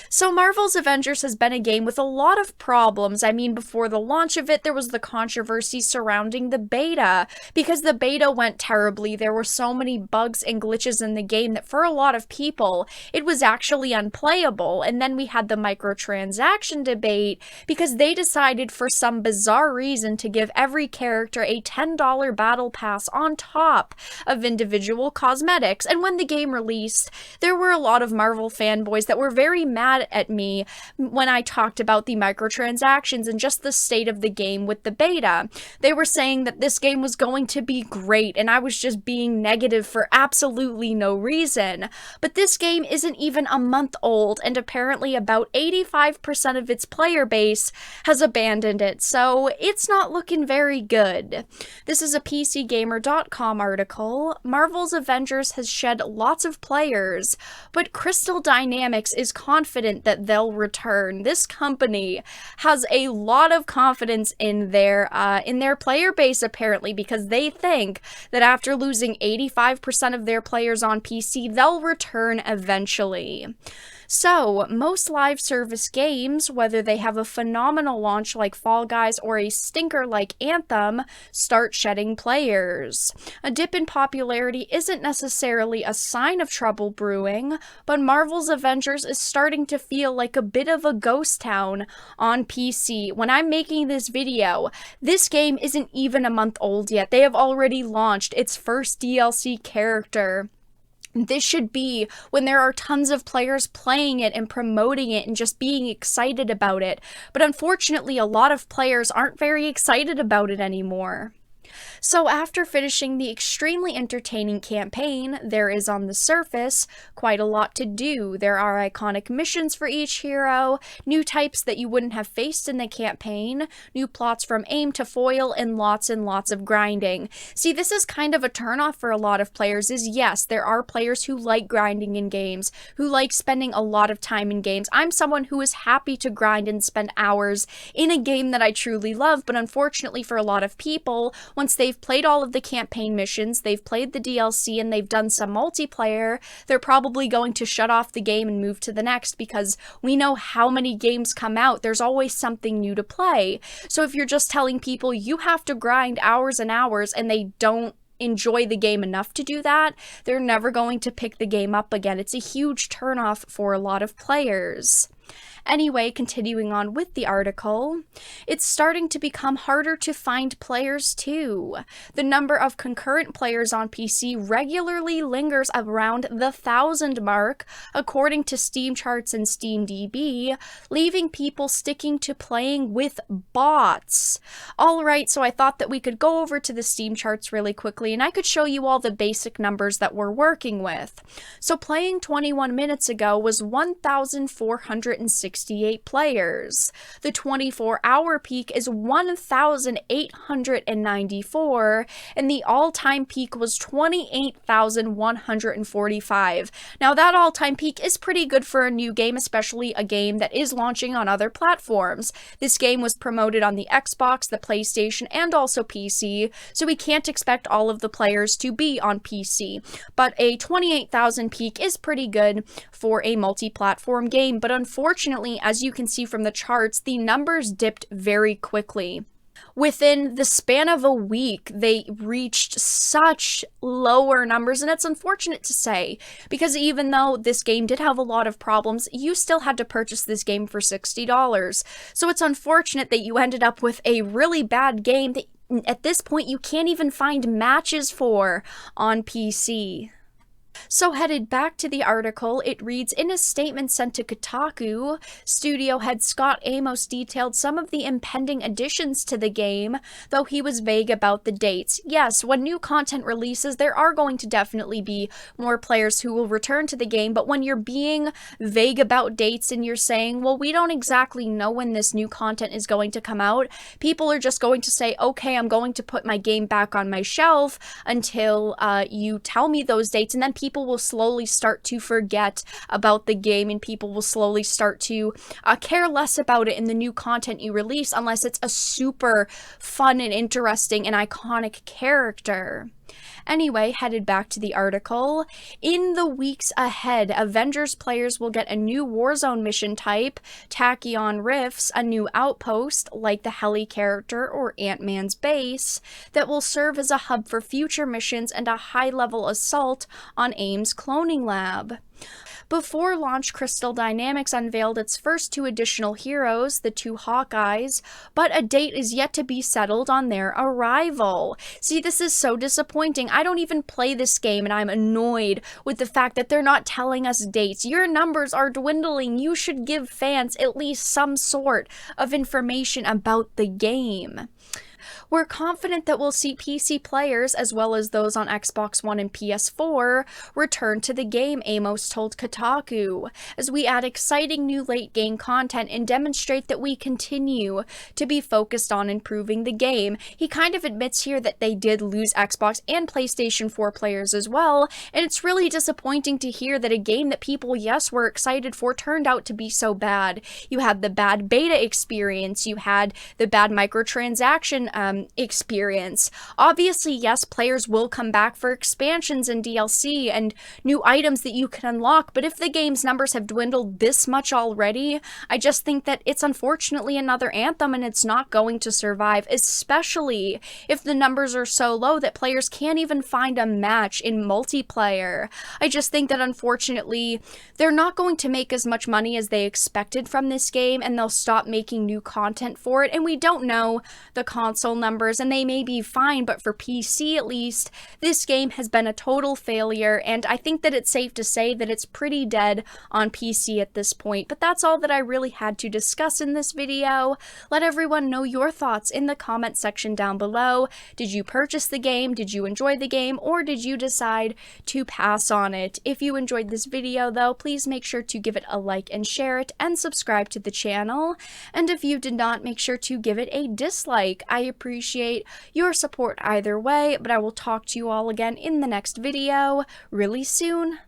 So Marvel's Avengers has been a game with a lot of problems. I mean, before the launch of it, there was the controversy surrounding the beta. Because the beta went terribly, there were so many bugs and glitches in the game that for a lot of people, it was actually unplayable. And then we had the microtransaction debate because they decided for some bizarre reason to give every character a $10 battle pass on top of individual cosmetics. And when the game released, there were a lot of Marvel fanboys that were very mad at me when I talked about the microtransactions and just the state of the game with the beta. They were saying that this game was going to be great, and I was just being negative for absolutely no reason. But this game isn't even a month old, and apparently about 85% of its player base has abandoned it, so it's not looking very good. This is a PCGamer.com article. Marvel's Avengers has shed lots of players, but Crystal Dynamics is confident that they'll return. This company has a lot of confidence in their player base, apparently, because they think that after losing 85% of their players on PC, they'll return eventually. So, most live service games, whether they have a phenomenal launch like Fall Guys or a stinker like Anthem, start shedding players. A dip in popularity isn't necessarily a sign of trouble brewing, but Marvel's Avengers is starting to feel like a bit of a ghost town on PC. When I'm making this video, this game isn't even a month old yet. They have already launched its first DLC character. This should be when there are tons of players playing it and promoting it and just being excited about it. But unfortunately, a lot of players aren't very excited about it anymore. So after finishing the extremely entertaining campaign, there is on the surface quite a lot to do. There are iconic missions for each hero, new types that you wouldn't have faced in the campaign, new plots from aim to foil, and lots of grinding. See, this is kind of a turnoff for a lot of players, is yes, there are players who like grinding in games, who like spending a lot of time in games. I'm someone who is happy to grind and spend hours in a game that I truly love, but unfortunately for a lot of people, once they've played all of the campaign missions, they've played the DLC, and they've done some multiplayer, they're probably going to shut off the game and move to the next because we know how many games come out. There's always something new to play. So if you're just telling people you have to grind hours and hours and they don't enjoy the game enough to do that, they're never going to pick the game up again. It's a huge turnoff for a lot of players. Anyway, continuing on with the article, it's starting to become harder to find players too. The number of concurrent players on PC regularly lingers around the 1,000 mark, according to Steam charts and SteamDB, leaving people sticking to playing with bots. Alright, so I thought that we could go over to the Steam charts really quickly, and I could show you all the basic numbers that we're working with. So playing 21 minutes ago was 1,468 players. The 24-hour peak is 1,894, and the all-time peak was 28,145. Now, that all-time peak is pretty good for a new game, especially a game that is launching on other platforms. This game was promoted on the Xbox, the PlayStation, and also PC, so we can't expect all of the players to be on PC. But a 28,000 peak is pretty good for a multi-platform game, but unfortunately, as you can see from the charts, the numbers dipped very quickly. Within the span of a week, they reached such lower numbers, and it's unfortunate to say, because even though this game did have a lot of problems, you still had to purchase this game for $60. So it's unfortunate that you ended up with a really bad game that at this point you can't even find matches for on PC. So headed back to the article, it reads, in a statement sent to Kotaku, studio head Scott Amos detailed some of the impending additions to the game, though he was vague about the dates. Yes, when new content releases, there are going to definitely be more players who will return to the game, but when you're being vague about dates and you're saying, well, we don't exactly know when this new content is going to come out, people are just going to say, okay, I'm going to put my game back on my shelf until you tell me those dates, and then people will slowly start to forget about the game, and people will slowly start to care less about it in the new content you release unless it's a super fun and interesting and iconic character. Anyway, headed back to the article. In the weeks ahead, Avengers players will get a new Warzone mission type, Tachyon Rifts, a new outpost, like the heli character or Ant-Man's base, that will serve as a hub for future missions and a high-level assault on AIM's cloning lab. Before launch, Crystal Dynamics unveiled its first 2 additional heroes, the 2 Hawkeyes, but a date is yet to be settled on their arrival. See, this is so disappointing. I don't even play this game, and I'm annoyed with the fact that they're not telling us dates. Your numbers are dwindling. You should give fans at least some sort of information about the game. We're confident that we'll see PC players, as well as those on Xbox One and PS4, return to the game, Amos told Kotaku, as we add exciting new late-game content and demonstrate that we continue to be focused on improving the game. He kind of admits here that they did lose Xbox and PlayStation 4 players as well, and it's really disappointing to hear that a game that people, yes, were excited for turned out to be so bad. You had the bad beta experience, you had the bad microtransaction experience. Obviously, yes, players will come back for expansions and DLC and new items that you can unlock, but if the game's numbers have dwindled this much already, I just think that it's unfortunately another Anthem and it's not going to survive, especially if the numbers are so low that players can't even find a match in multiplayer. I just think that unfortunately, they're not going to make as much money as they expected from this game, and they'll stop making new content for it, and we don't know the console numbers, and they may be fine, but for PC at least, this game has been a total failure, and I think that it's safe to say that it's pretty dead on PC at this point. But that's all that I really had to discuss in this video. Let everyone know your thoughts in the comment section down below. Did you purchase the game? Did you enjoy the game? Or did you decide to pass on it? If you enjoyed this video though, please make sure to give it a like and share it, and subscribe to the channel. And if you did not, make sure to give it a dislike. I appreciate your support either way, but I will talk to you all again in the next video really soon.